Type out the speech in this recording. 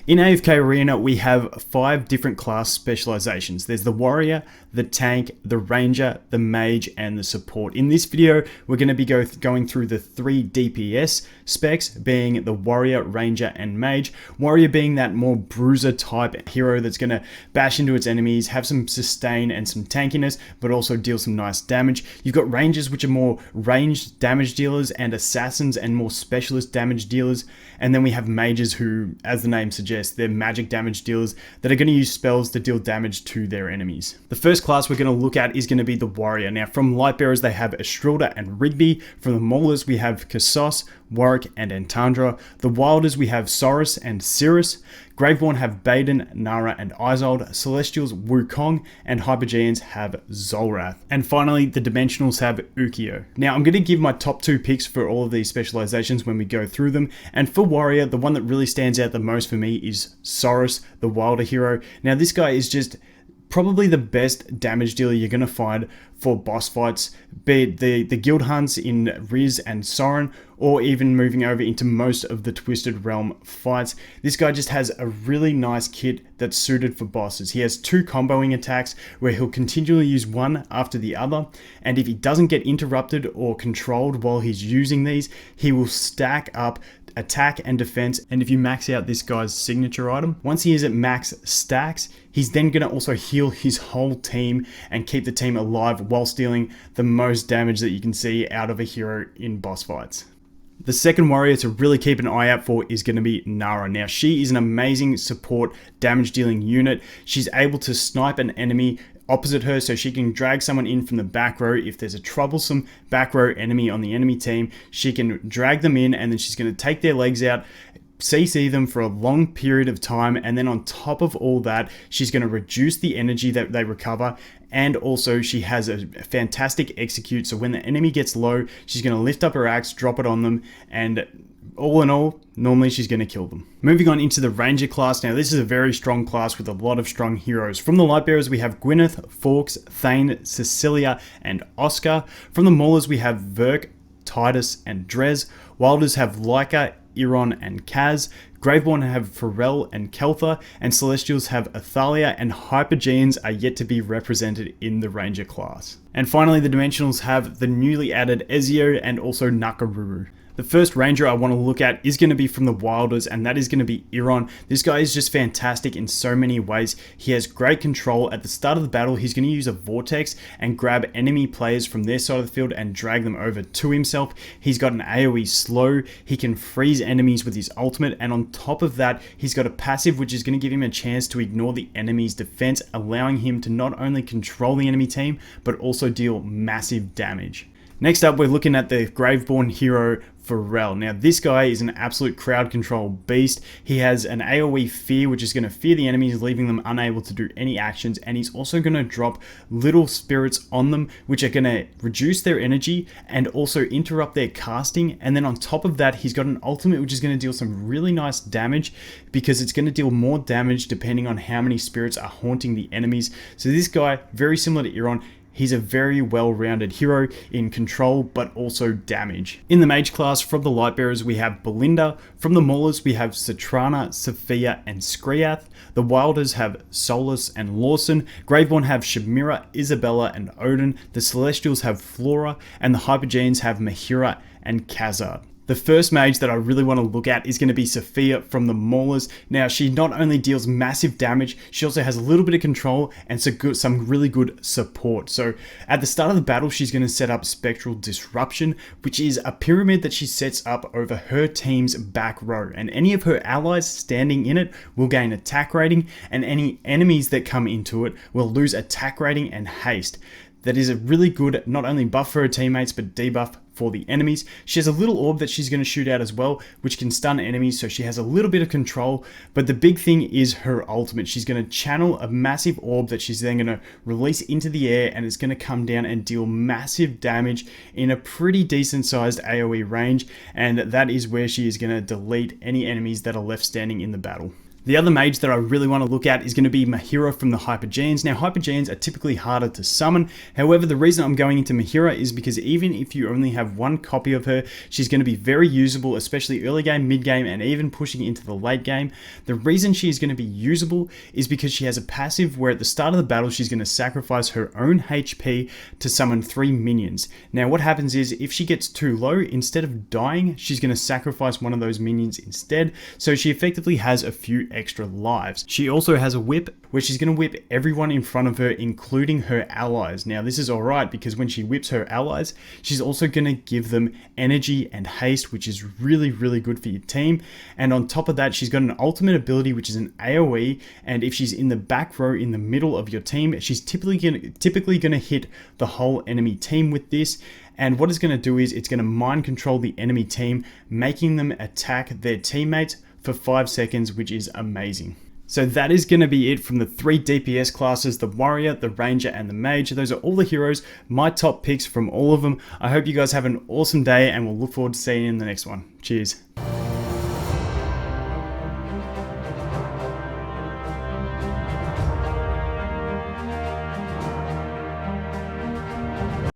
In AFK Arena, we have 5 different class specializations. There's the warrior, the tank, the ranger, the mage, and the support. In this video, we're going to be going through the 3 DPS specs, being the warrior, ranger, and mage. Warrior being that more bruiser type hero that's going to bash into its enemies, have some sustain and some tankiness, but also deal some nice damage. You've got rangers, which are more ranged damage dealers, and assassins and more specialist damage dealers. And then we have mages who, as the name suggests, they're magic damage dealers that are going to use spells to deal damage to their enemies. The first class we're going to look at is going to be the warrior. Now, from Lightbearers, they have Estrilda and Rigby. From the Maulers, we have Kassos, Warwick, and Antandra. The Wilders, we have Soris and Cirrus. Graveborn have Baden, Nara, and Isolde. Celestials, Wukong, and Hypergeans have Zolrath. And finally, the Dimensionals have Ukio. Now, I'm going to give my top 2 picks for all of these specializations when we go through them. And for Warrior, the one that really stands out the most for me is Soris, the Wilder hero. Now, this guy is just probably the best damage dealer you're going to find for boss fights, be it the guild hunts in Riz and Soren, or even moving over into most of the Twisted Realm fights. This guy just has a really nice kit that's suited for bosses. He has 2 comboing attacks where he'll continually use one after the other, and if he doesn't get interrupted or controlled while he's using these, he will stack up attack and defense. And if you max out this guy's signature item, once he is at max stacks, he's then going to also heal his whole team and keep the team alive whilst dealing the most damage that you can see out of a hero in boss fights. The second warrior to really keep an eye out for is going to be Nara. Now, she is an amazing support damage dealing unit. She's able to snipe an enemy opposite her, so she can drag someone in from the back row. If there's a troublesome back row enemy on the enemy team, she can drag them in, and then she's going to take their legs out, CC them for a long period of time, and then on top of all that, she's going to reduce the energy that they recover. And also, she has a fantastic execute, so when the enemy gets low, she's going to lift up her axe, drop it on them, and all in all, normally she's going to kill them. Moving on into the Ranger class. Now, this is a very strong class with a lot of strong heroes. From the Lightbearers, we have Gwyneth, Fawkes, Thane, Cecilia, and Oscar. From the Maulers, we have Verk, Titus, and Drez. Wilders have Leica, Iron, and Kaz. Graveborn have Pharrell and Keltha, and Celestials have Athalia, and Hypergeans are yet to be represented in the Ranger class. And finally, the Dimensionals have the newly added Ezio and also Nakaruru. The first ranger I want to look at is going to be from the Wilders, and that is going to be Iron. This guy is just fantastic in so many ways. He has great control. At the start of the battle, he's going to use a vortex and grab enemy players from their side of the field and drag them over to himself. He's got an AoE slow. He can freeze enemies with his ultimate, and on top of that, he's got a passive which is going to give him a chance to ignore the enemy's defense, allowing him to not only control the enemy team, but also deal massive damage. Next up, we're looking at the Graveborn hero, Pharrell. Now, this guy is an absolute crowd control beast. He has an AoE fear, which is going to fear the enemies, leaving them unable to do any actions, and he's also going to drop little spirits on them, which are going to reduce their energy and also interrupt their casting. And then on top of that, he's got an ultimate, which is going to deal some really nice damage, because it's going to deal more damage depending on how many spirits are haunting the enemies. So this guy, very similar to Iron, he's a very well-rounded hero in control, but also damage. In the Mage class, from the Lightbearers, we have Belinda. From the Maulers, we have Citrana, Sophia, and Skriath. The Wilders have Solus and Lawson. Graveborn have Shamira, Isabella, and Odin. The Celestials have Flora, and the Hypergeans have Mahira and Khazard. The first mage that I really want to look at is going to be Sophia from the Maulers. Now, she not only deals massive damage, she also has a little bit of control and some really good support. So at the start of the battle, she's going to set up Spectral Disruption, which is a pyramid that she sets up over her team's back row. And any of her allies standing in it will gain attack rating, and any enemies that come into it will lose attack rating and haste. That is a really good, not only buff for her teammates, but debuff for the enemies. She has a little orb that she's going to shoot out as well, which can stun enemies, so she has a little bit of control. But the big thing is her ultimate. She's going to channel a massive orb that she's then going to release into the air, and it's going to come down and deal massive damage in a pretty decent sized AoE range, and that is where she is going to delete any enemies that are left standing in the battle. The other mage that I really want to look at is going to be Mahira from the Hypergeans. Now, Hypergeans are typically harder to summon. However, the reason I'm going into Mahira is because even if you only have one copy of her, she's going to be very usable, especially early game, mid game, and even pushing into the late game. The reason she is going to be usable is because she has a passive where at the start of the battle, she's going to sacrifice her own HP to summon 3 minions. Now, what happens is if she gets too low, instead of dying, she's going to sacrifice one of those minions instead. So she effectively has a few extra lives. She also has a whip where she's going to whip everyone in front of her, including her allies. Now, this is alright because when she whips her allies, she's also going to give them energy and haste, which is really, really good for your team. And on top of that, she's got an ultimate ability, which is an AoE. And if she's in the back row in the middle of your team, she's typically going to hit the whole enemy team with this. And what it's going to do is it's going to mind control the enemy team, making them attack their teammates for 5 seconds, which is amazing. So that is going to be it from the 3 DPS classes, the Warrior, the Ranger, and the Mage. Those are all the heroes, my top picks from all of them. I hope you guys have an awesome day, and we'll look forward to seeing you in the next one. Cheers.